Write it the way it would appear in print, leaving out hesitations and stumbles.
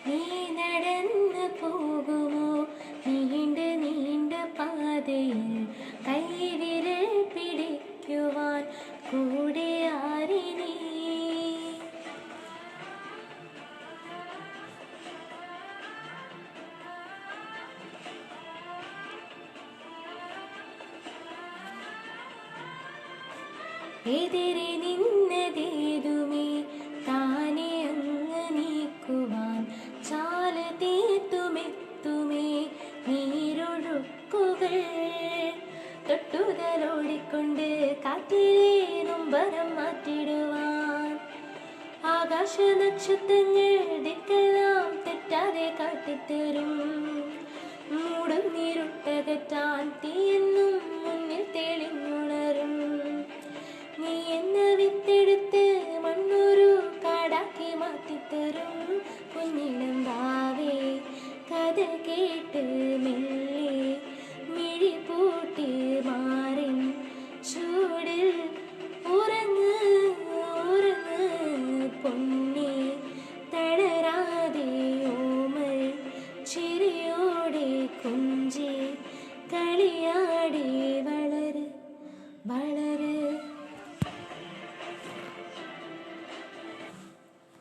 നീ നടന്നു പോകുമോ നീണ്ട നീണ്ട പാതയിൽ കൈവിരൽ പിടിക്കുവാൻ കൂടെ ആരിനീ എതിരെ നിന്നതേതുമേ താനെ അങ്ങ് നീക്കുവാൻ ചാല തീർത്തുമെത്തുമേ നീരൊഴുക്കുകൾ തൊട്ടുതലോടിക്കൊണ്ട് കാറ്റിലെ നൊമ്പരം മാറ്റിടുവാൻ ആകാശ നക്ഷത്രങ്ങൾ ദിക്കെല്ലാം തെറ്റാതെ കാട്ടിത്തരും മൂടും നീരുട്ടകറ്റാൻ തീയെന്നും മുന്നിൽ തെളിഞ്ഞുണരും നീ എന്ന വിത്തെടുത്ത് മണ്ണൊരു കാടാക്കി മാറ്റിത്തരും കുഞ്ഞിളം വാവേ കഥ കേട്ട് മെല്ലെ മിഴി പൂട്ടി മാറിൻ ചൂടിൽ ഉറങ്ങ് ഉറങ്ങ് പൊന്നെ തളരാതെ ഓമൽ ചിരിയോടെ കുഞ്ചി കളിയാടി